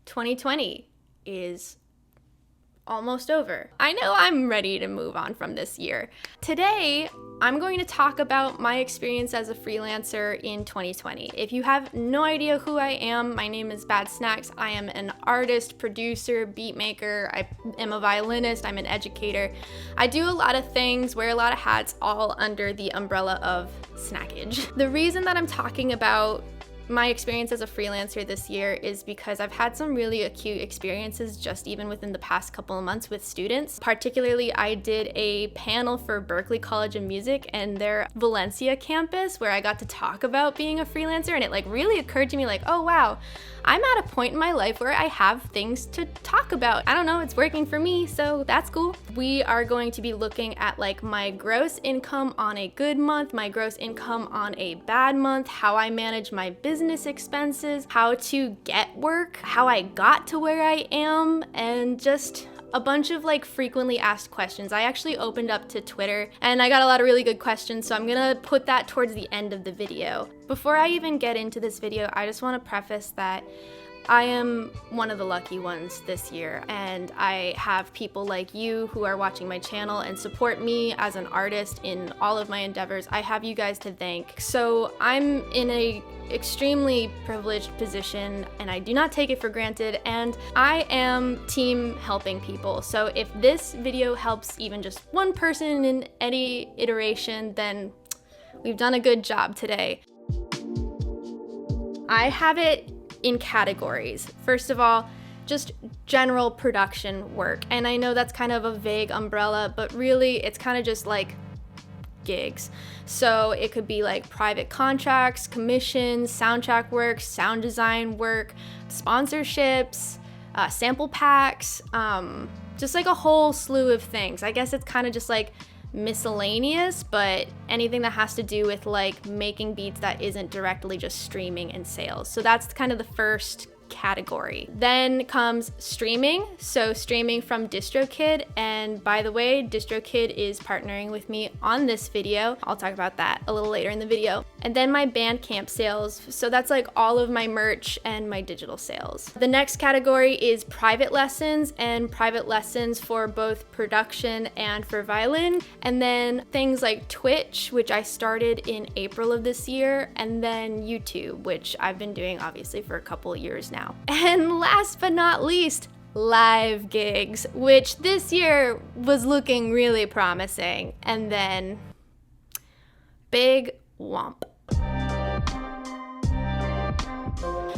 2020 is almost over. I know I'm ready to move on from this year. Today, I'm going to talk about my experience as a freelancer in 2020. If you have no idea who I am, my name is Bad Snacks. I am an artist, producer, beat maker. I am a violinist. I'm an educator. I do a lot of things, wear a lot of hats, all under the umbrella of snackage. The reason that I'm talking about my experience as a freelancer this year is because I've had some really acute experiences just even within the past couple of months with students. Particularly, I did a panel for Berklee College of Music and their Valencia campus where I got to talk about being a freelancer, and it really occurred to me oh wow, I'm at a point in my life where I have things to talk about. I don't know, it's working for me, so that's cool. We are going to be looking at my gross income on a good month, my gross income on a bad month, how I manage my business expenses, how to get work, how I got to where I am, and just a bunch of frequently asked questions. I actually opened up to Twitter and I got a lot of really good questions, so I'm gonna put that towards the end of the video. Before I even get into this video, I just want to preface that I am one of the lucky ones this year, and I have people like you who are watching my channel and support me as an artist in all of my endeavors. I have you guys to thank. So I'm in a extremely privileged position and I do not take it for granted, and I am team helping people. So if this video helps even just one person in any iteration, then we've done a good job today. I have it in categories. First of all, just general production work. And I know that's kind of a vague umbrella, but really it's kind of just gigs. So it could be private contracts, commissions, soundtrack work, sound design work, sponsorships, sample packs, just a whole slew of things. I guess it's kind of just miscellaneous, but anything that has to do with making beats that isn't directly just streaming and sales. So that's kind of the first category. Then comes streaming. So streaming from DistroKid, and by the way, DistroKid is partnering with me on this video. I'll talk about that a little later in the video. And then my Bandcamp sales. So that's all of my merch and my digital sales. The next category is private lessons, and private lessons for both production and for violin. And then things like Twitch, which I started in April of this year, and then YouTube, which I've been doing obviously for a couple of years now. And last but not least, live gigs, which this year was looking really promising, and then big whomp.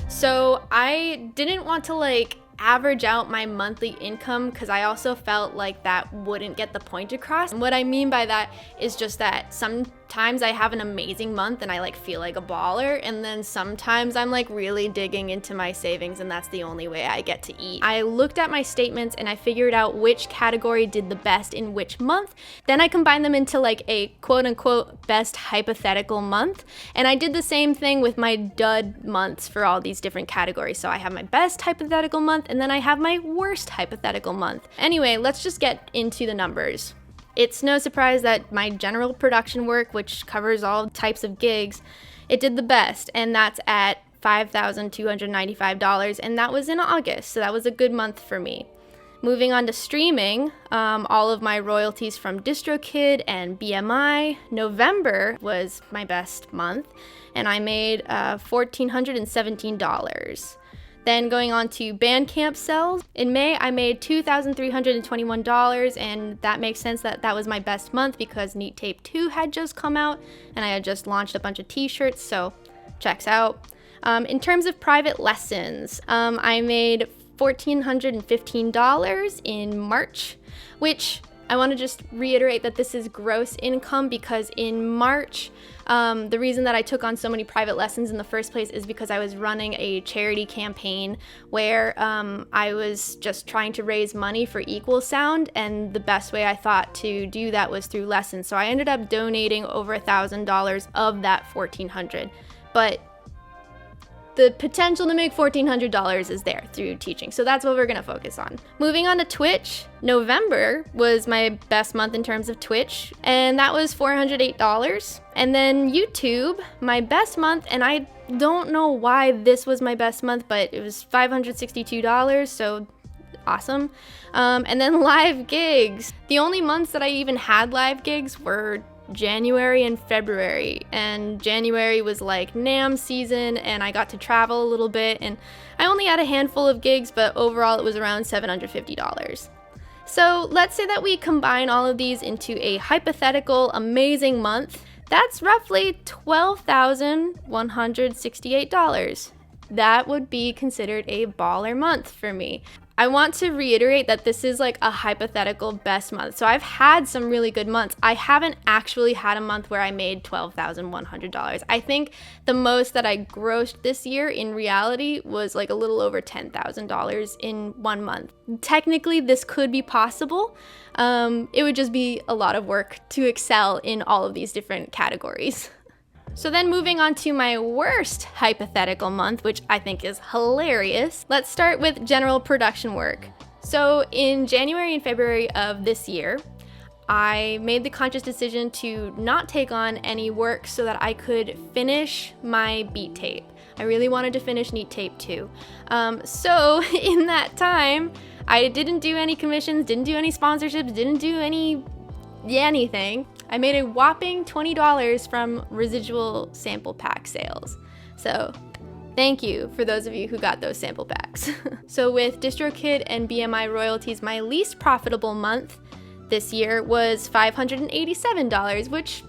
So I didn't want to average out my monthly income because I also felt that wouldn't get the point across. And what I mean by that is just that sometimes I have an amazing month and I feel like a baller, and then sometimes I'm really digging into my savings and that's the only way I get to eat. I looked at my statements and I figured out which category did the best in which month. Then I combined them into a quote unquote best hypothetical month, and I did the same thing with my dud months for all these different categories. So I have my best hypothetical month and then I have my worst hypothetical month. Anyway, let's just get into the numbers. It's no surprise that my general production work, which covers all types of gigs, it did the best, and that's at $5,295, and that was in August, so that was a good month for me. Moving on to streaming, all of my royalties from DistroKid and BMI, November was my best month, and I made $1,417. Then going on to Bandcamp sales, in May I made $2,321, and that makes sense that that was my best month because Neat Tape 2 had just come out and I had just launched a bunch of t-shirts, so checks out. In terms of private lessons, I made $1,415 in March, which I want to just reiterate that this is gross income because in March, the reason that I took on so many private lessons in the first place is because I was running a charity campaign where I was just trying to raise money for Equal Sound, and the best way I thought to do that was through lessons. So I ended up donating over $1,000 of that $1,400. But the potential to make $1,400 is there through teaching. So that's what we're gonna focus on. Moving on to Twitch, November was my best month in terms of Twitch, and that was $408. And then YouTube, my best month, and I don't know why this was my best month, but it was $562, so awesome. And then live gigs. The only months that I even had live gigs were January and February, and January was like NAMM season and I got to travel a little bit, and I only had a handful of gigs, but overall it was around $750. So let's say that we combine all of these into a hypothetical amazing month. That's roughly $12,168. That would be considered a baller month for me. I want to reiterate that this is like a hypothetical best month. So I've had some really good months. I haven't actually had a month where I made $12,100. I think the most that I grossed this year in reality was like a little over $10,000 in one month. Technically, this could be possible. It would just be a lot of work to excel in all of these different categories. So then moving on to my worst hypothetical month, which I think is hilarious. Let's start with general production work. So in January and February of this year, I made the conscious decision to not take on any work so that I could finish my beat tape. I really wanted to finish Neat Tape 2. So in that time, I didn't do any commissions, didn't do any sponsorships, didn't do anything. I made a whopping $20 from residual sample pack sales. So thank you for those of you who got those sample packs. So with DistroKid and BMI royalties, my least profitable month this year was $587, which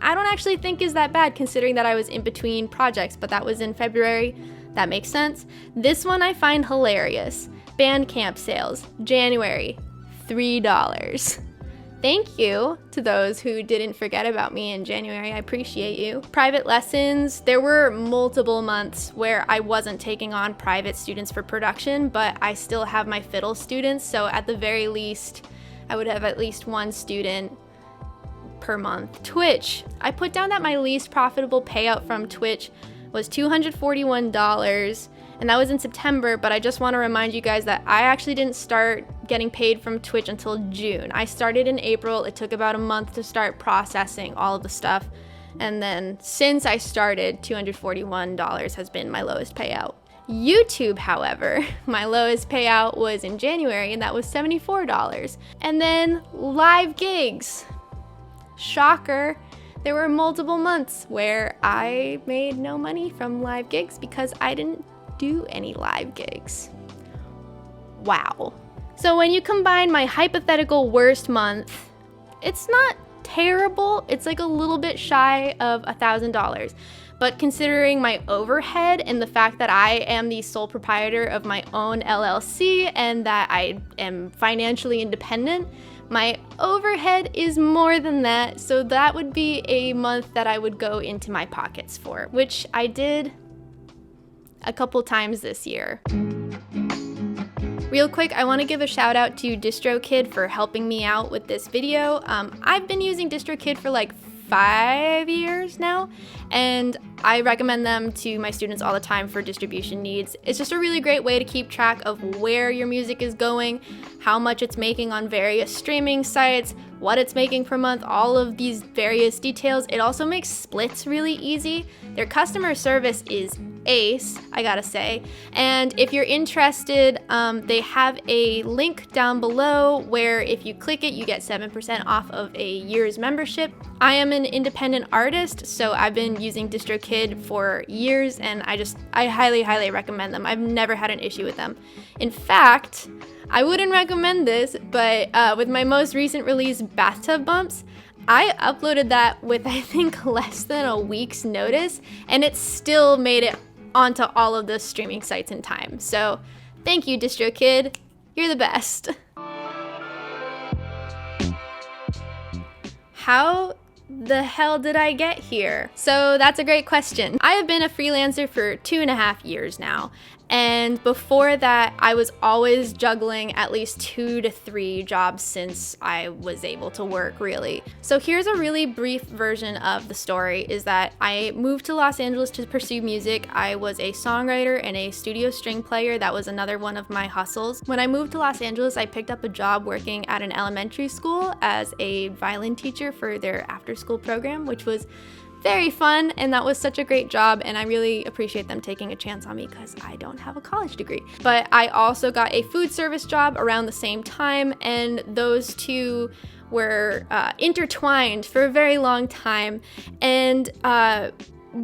I don't actually think is that bad considering that I was in between projects, but that was in February. That makes sense. This one I find hilarious. Bandcamp sales, January, $3. Thank you to those who didn't forget about me in January. I appreciate you. Private lessons. There were multiple months where I wasn't taking on private students for production, but I still have my fiddle students. So at the very least, I would have at least one student per month. Twitch. I put down that my least profitable payout from Twitch was $241. And that was in September, but I just want to remind you guys that I actually didn't start getting paid from Twitch until June. I started in April. It took about a month to start processing all of the stuff. And then since I started, $241 has been my lowest payout. YouTube, however, my lowest payout was in January, and that was $74. And then live gigs. Shocker. There were multiple months where I made no money from live gigs because I didn't do any live gigs. Wow. So when you combine my hypothetical worst month, it's not terrible. It's like a little bit shy of $1,000. But considering my overhead and the fact that I am the sole proprietor of my own LLC and that I am financially independent, my overhead is more than that. So that would be a month that I would go into my pockets for, which I did a couple times this year. Real quick, I want to give a shout out to DistroKid for helping me out with this video. I've been using DistroKid for like 5 years now, and I recommend them to my students all the time for distribution needs. It's just a really great way to keep track of where your music is going, how much it's making on various streaming sites, what it's making per month, all of these various details. It also makes splits really easy. Their customer service is ace, I gotta say. And if you're interested, they have a link down below where if you click it, you get 7% off of a year's membership. I am an independent artist, so I've been using DistroKid for years, and I highly recommend them. I've never had an issue with them. In fact, I wouldn't recommend this, but with my most recent release, Bathtub Bumps, I uploaded that with I think less than a week's notice, and it still made it onto all of the streaming sites in time. So thank you, DistroKid. You're the best. How the hell did I get here? So that's a great question. I have been a freelancer for 2.5 years now, And before that, I was always juggling at least 2 to 3 jobs since I was able to work, really. So here's a really brief version of the story, is that I moved to Los Angeles to pursue music. I was a songwriter and a studio string player. That was another one of my hustles. When I moved to Los Angeles, I picked up a job working at an elementary school as a violin teacher for their after-school program, which was very fun, and that was such a great job, and I really appreciate them taking a chance on me because I don't have a college degree. But I also got a food service job around the same time, and those two were intertwined for a very long time. And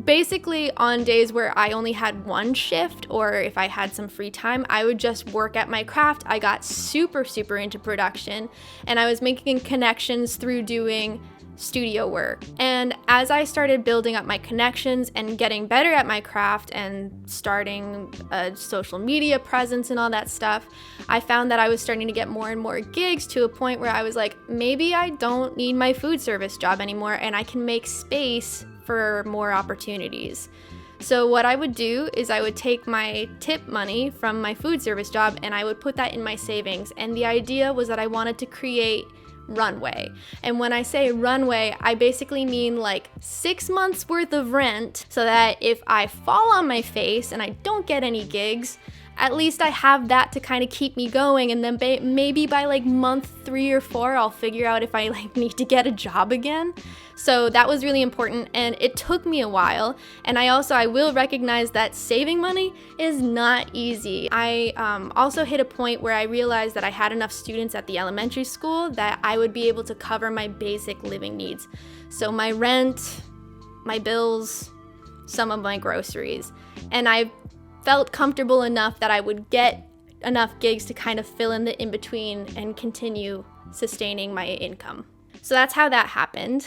basically on days where I only had one shift, or if I had some free time, I would just work at my craft. I got super into production, and I was making connections through doing studio work. And as I started building up my connections and getting better at my craft and starting a social media presence and all that stuff, I found that I was starting to get more and more gigs, to a point where I was like, maybe I don't need my food service job anymore and I can make space for more opportunities. So what I would do is I would take my tip money from my food service job and I would put that in my savings. And the idea was that I wanted to create runway. And when I say runway, I basically mean like 6 months worth of rent, so that if I fall on my face and I don't get any gigs, at least I have that to kind of keep me going. And then maybe by like month 3 or 4, I'll figure out if I like need to get a job again. So that was really important, and it took me a while. And I will recognize that saving money is not easy. I also hit a point where I realized that I had enough students at the elementary school that I would be able to cover my basic living needs. So my rent, my bills, some of my groceries. And I felt comfortable enough that I would get enough gigs to kind of fill in the in-between and continue sustaining my income. So that's how that happened.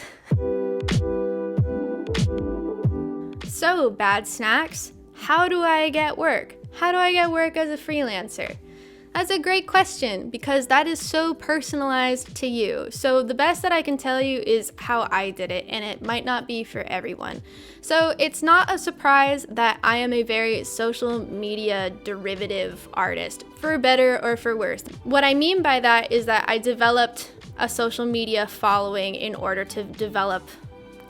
So, Bad Snacks, how do I get work? How do I get work as a freelancer? That's a great question, because that is so personalized to you. So the best that I can tell you is how I did it, and it might not be for everyone. So it's not a surprise that I am a very social media derivative artist, for better or for worse. What I mean by that is that I developed a social media following in order to develop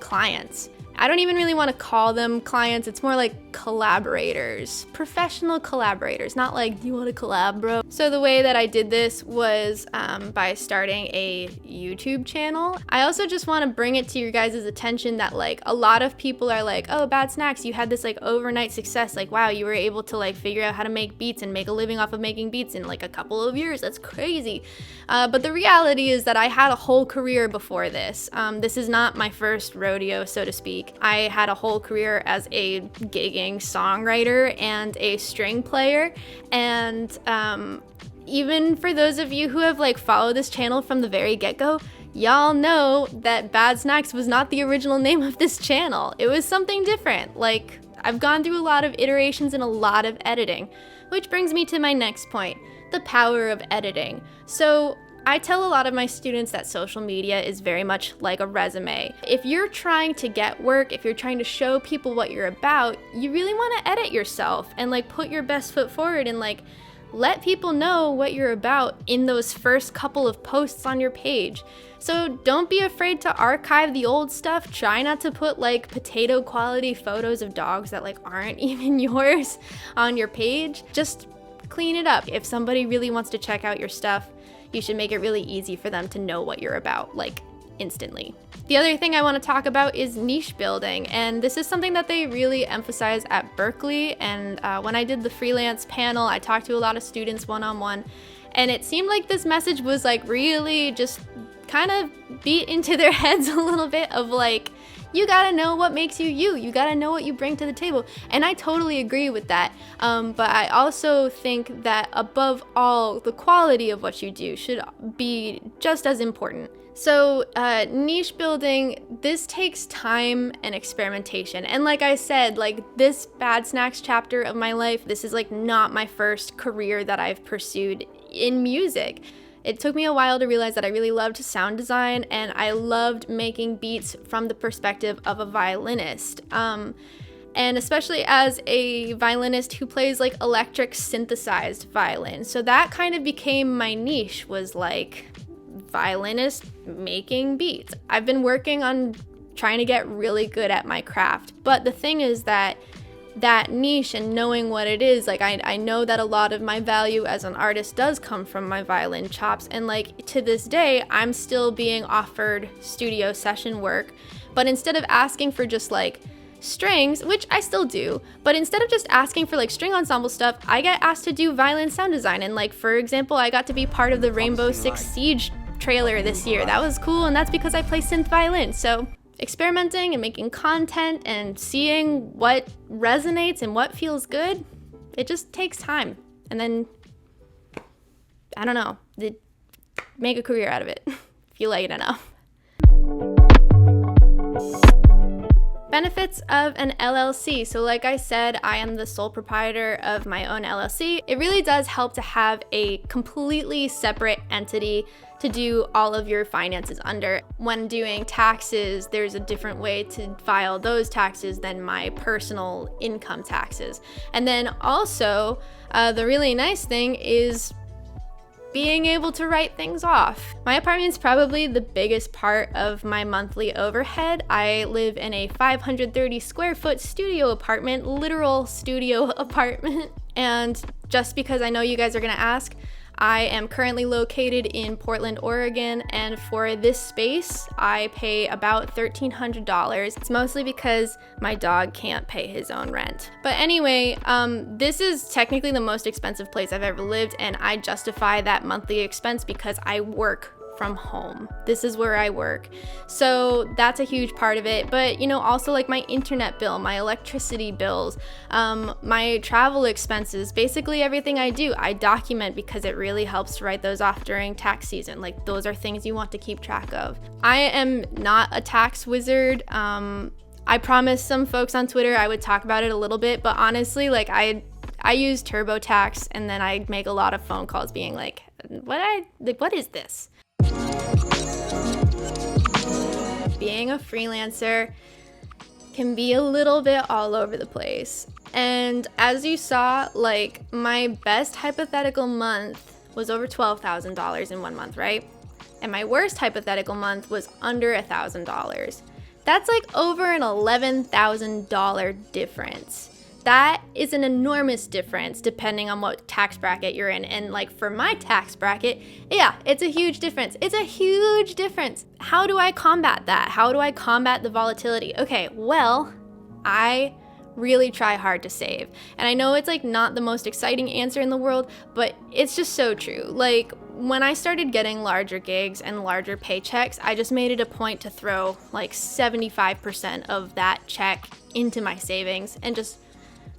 clients. I don't even really want to call them clients. It's more like collaborators, professional collaborators, not like, do you want to collab, bro? So the way that I did this was by starting a YouTube channel. I also just want to bring it to your guys' attention that like a lot of people are like, oh, Bad Snacks, you had this like overnight success. Like, wow, you were able to like figure out how to make beats and make a living off of making beats in like a couple of years. That's crazy. But the reality is that I had a whole career before this. This is not my first rodeo, so to speak. I had a whole career as a gigging songwriter and a string player, and even for those of you who have like followed this channel from the very get-go, y'all know that Bad Snacks was not the original name of this channel. It was something different. Like, I've gone through a lot of iterations and a lot of editing, which brings me to my next point, the power of editing. So I tell a lot of my students that social media is very much like a resume. If you're trying to get work, if you're trying to show people what you're about, you really want to edit yourself and like put your best foot forward and like let people know what you're about in those first couple of posts on your page. So don't be afraid to archive the old stuff. Try not to put like potato quality photos of dogs that like aren't even yours on your page. Just clean it up. If somebody really wants to check out your stuff, you should make it really easy for them to know what you're about, like instantly. The other thing I want to talk about is niche building, and this is something that they really emphasize at Berkeley. And when I did the freelance panel, I talked to a lot of students one-on-one, and it seemed like this message was like really just kind of beat into their heads a little bit of like, you gotta know what makes you you. You gotta know what you bring to the table. And I totally agree with that. But I also think that above all, the quality of what you do should be just as important. So niche building, this takes time and experimentation. And like I said, like this Bad Snacks chapter of my life, this is like not my first career that I've pursued in music. It took me a while to realize that I really loved sound design, and I loved making beats from the perspective of a violinist. and especially as a violinist who plays like electric synthesized violin. So that kind of became my niche, was like violinist making beats. I've been working on trying to get really good at my craft, but the thing is that niche and knowing what it is, like I know that a lot of my value as an artist does come from my violin chops, and like to this day I'm still being offered studio session work, but instead of asking for just like strings, which I still do, but instead of just asking for like string ensemble stuff, I get asked to do violin sound design. And like, for example, I got to be part of the Rainbow Six Siege trailer this year. That was cool, and that's because I play synth violin. So experimenting and making content and seeing what resonates and what feels good, it just takes time. And then, I don't know, make a career out of it if you like it enough. Benefits of an LLC. So like I said, I am the sole proprietor of my own LLC. It really does help to have a completely separate entity to do all of your finances under. When doing taxes, there's a different way to file those taxes than my personal income taxes. And then also, the really nice thing is being able to write things off. My apartment's probably the biggest part of my monthly overhead. I live in a 530 square foot studio apartment, literal studio apartment. And just because I know you guys are gonna ask, I am currently located in Portland, Oregon, and for this space, I pay about $1,300. It's mostly because my dog can't pay his own rent. But anyway, this is technically the most expensive place I've ever lived, and I justify that monthly expense because I work from home. This is where I work. So that's a huge part of it. But you know, also like my internet bill, my electricity bills, my travel expenses, basically everything I do, I document because it really helps to write those off during tax season. Like those are things you want to keep track of. I am not a tax wizard. I promised some folks on Twitter I would talk about it a little bit, but honestly, like I use TurboTax, and then I make a lot of phone calls being like, what is this? Being a freelancer can be a little bit all over the place. And as you saw, like my best hypothetical month was over $12,000 in 1 month, right? And my worst hypothetical month was under $1,000. That's like over an $11,000 difference. That is an enormous difference depending on what tax bracket you're in. And like for my tax bracket, yeah, it's a huge difference. It's a huge difference. How do I combat that? How do I combat the volatility? Okay, well, I really try hard to save. And I know it's like not the most exciting answer in the world, but it's just so true. Like when I started getting larger gigs and larger paychecks, I just made it a point to throw like 75% of that check into my savings and just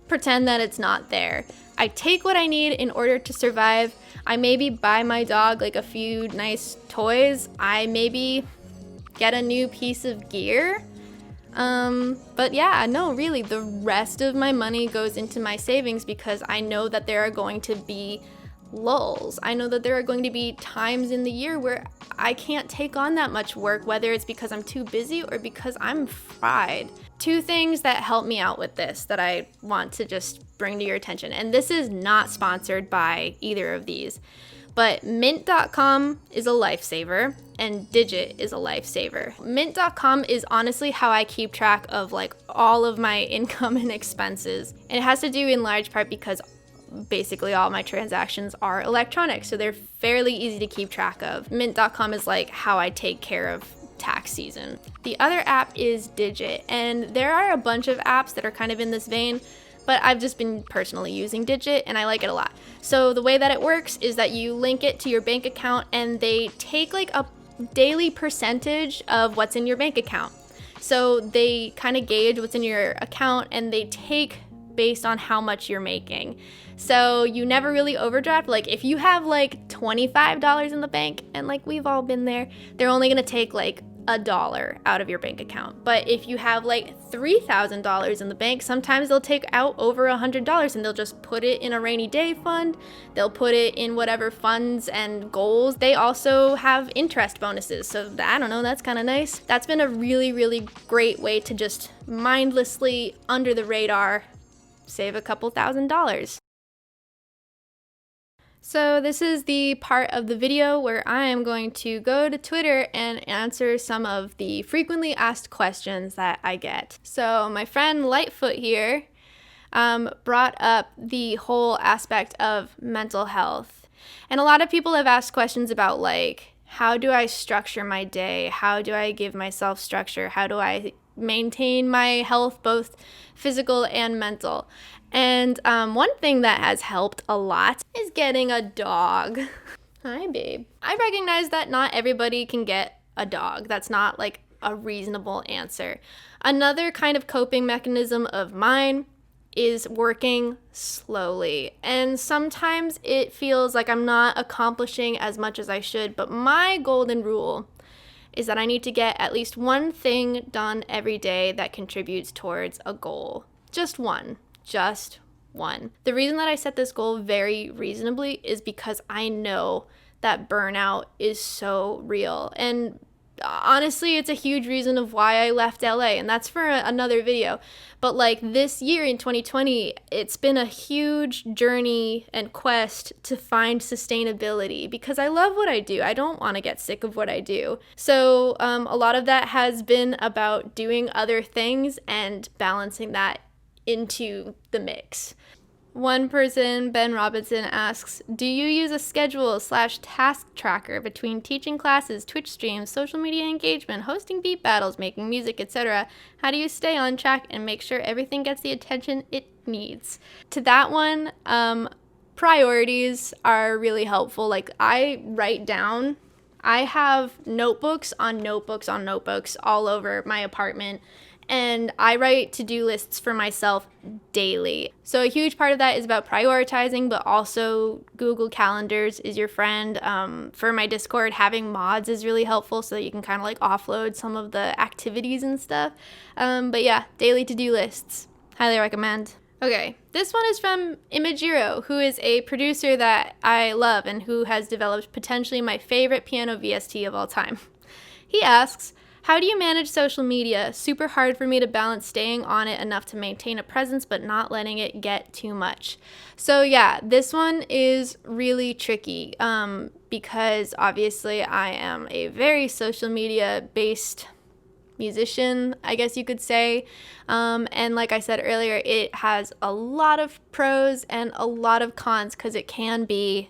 pretend that it's not there. I take what I need in order to survive. I maybe buy my dog like a few nice toys. I maybe get a new piece of gear. But yeah, no, really, the rest of my money goes into my savings because I know that there are going to be lulls. I know that there are going to be times in the year where I can't take on that much work, whether it's because I'm too busy or because I'm fried. Two things that help me out with this that I want to just bring to your attention, and this is not sponsored by either of these, but Mint.com is a lifesaver and Digit is a lifesaver. Mint.com is honestly how I keep track of like all of my income and expenses. And it has to do in large part because basically all my transactions are electronic, so they're fairly easy to keep track of. Mint.com is like how I take care of tax season. The other app is Digit, and there are a bunch of apps that are kind of in this vein, but I've just been personally using Digit and I like it a lot. So the way that it works is that you link it to your bank account and they take like a daily percentage of what's in your bank account. So they kind of gauge what's in your account and they take based on how much you're making. So you never really overdraft. Like if you have like $25 in the bank, and like we've all been there, they're only gonna take like $1 out of your bank account. But if you have like $3,000 in the bank, sometimes they'll take out over $100 and they'll just put it in a rainy day fund. They'll put it in whatever funds and goals. They also have interest bonuses. So I don't know, that's kind of nice. That's been a really, really great way to just mindlessly, under the radar, save a couple $1,000s. So this is the part of the video where I am going to go to Twitter and answer some of the frequently asked questions that I get. So my friend Lightfoot here brought up the whole aspect of mental health. And a lot of people have asked questions about like, how do I structure my day? How do I give myself structure? How do I maintain my health, both physical and mental? And one thing that has helped a lot is getting a dog. Hi, babe. I recognize that not everybody can get a dog. That's not like a reasonable answer. Another kind of coping mechanism of mine is working slowly. And sometimes it feels like I'm not accomplishing as much as I should, but my golden rule is that I need to get at least one thing done every day that contributes towards a goal. Just one. Just one. The reason that I set this goal very reasonably is because I know that burnout is so real. And honestly, it's a huge reason of why I left LA, and that's for another video. But like this year in 2020, it's been a huge journey and quest to find sustainability because I love what I do. I don't want to get sick of what I do. So a lot of that has been about doing other things and balancing that into the mix. One person, Ben Robinson, asks, do you use a schedule/task tracker between teaching classes, Twitch streams, social media engagement, hosting beat battles, making music, etc.? How do you stay on track and make sure everything gets the attention it needs? To that one, priorities are really helpful. Like I write down, I have notebooks on notebooks on notebooks all over my apartment. And I write to-do lists for myself daily. So a huge part of that is about prioritizing, but also Google Calendars is your friend. For my Discord, having mods is really helpful so that you can kind of like offload some of the activities and stuff. But yeah, daily to-do lists. Highly recommend. Okay, this one is from Imagiro, who is a producer that I love and who has developed potentially my favorite piano VST of all time. He asks, how do you manage social media? Super hard for me to balance staying on it enough to maintain a presence, but not letting it get too much. So yeah, this one is really tricky because obviously I am a very social media based musician, I guess you could say. And like I said earlier, it has a lot of pros and a lot of cons because it can be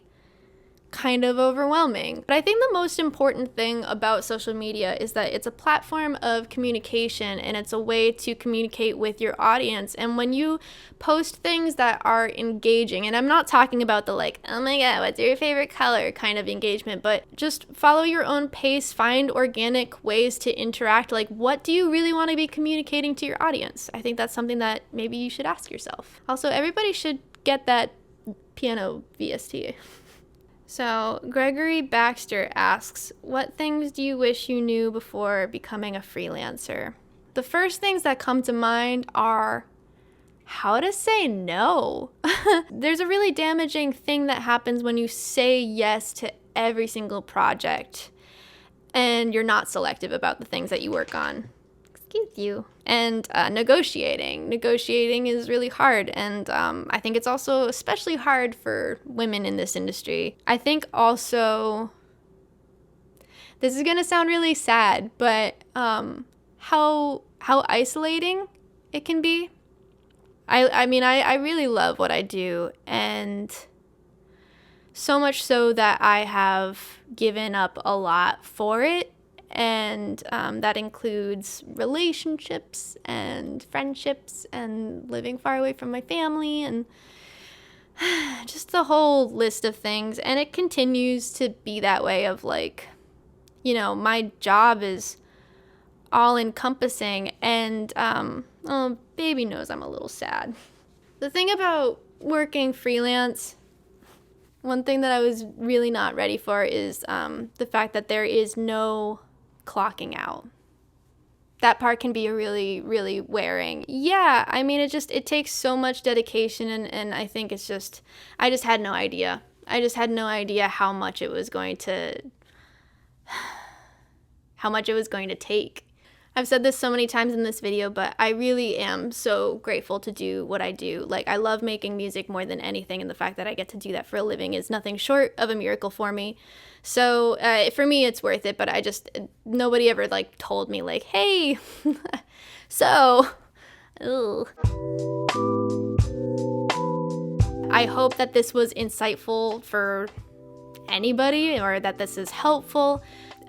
kind of overwhelming. But I think the most important thing about social media is that it's a platform of communication and it's a way to communicate with your audience. And when you post things that are engaging, and I'm not talking about the like, oh my god, what's your favorite color kind of engagement, but just follow your own pace, find organic ways to interact. Like, what do you really want to be communicating to your audience? I think that's something that maybe you should ask yourself. Also, everybody should get that piano VST. So Gregory Baxter asks, what things do you wish you knew before becoming a freelancer? The first things that come to mind are how to say no. There's a really damaging thing that happens when you say yes to every single project and you're not selective about the things that you work on. Excuse you. And negotiating. Negotiating is really hard, and I think it's also especially hard for women in this industry. I think also, this is gonna sound really sad, but how isolating it can be. I mean, I really love what I do, and so much so that I have given up a lot for it. And that includes relationships and friendships and living far away from my family and just the whole list of things. And it continues to be that way of like, you know, my job is all encompassing and oh, baby knows I'm a little sad. The thing about working freelance, one thing that I was really not ready for is the fact that there is no clocking out. That part can be really, really wearing. Yeah, I mean, it takes so much dedication, and I think I just had no idea. I just had no idea how much it was going to take. I've said this so many times in this video, but I really am so grateful to do what I do. Like, I love making music more than anything, and the fact that I get to do that for a living is nothing short of a miracle for me. So for me, it's worth it, but nobody ever like told me like, hey, so, ugh. I hope that this was insightful for anybody, or that this is helpful.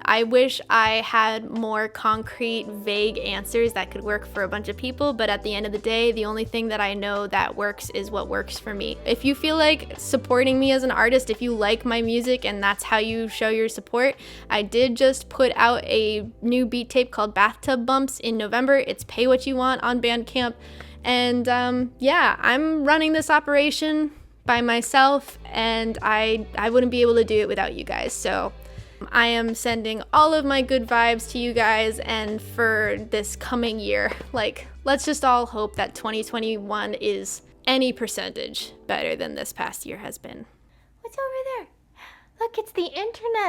I wish I had more concrete, vague answers that could work for a bunch of people, but at the end of the day, the only thing that I know that works is what works for me. If you feel like supporting me as an artist, if you like my music and that's how you show your support, I did just put out a new beat tape called Bathtub Bumps in November. It's Pay What You Want on Bandcamp. And yeah, I'm running this operation by myself, and I wouldn't be able to do it without you guys. So I am sending all of my good vibes to you guys, and for this coming year, like, let's just all hope that 2021 is any percentage better than this past year has been. What's over there? Look, it's the internet.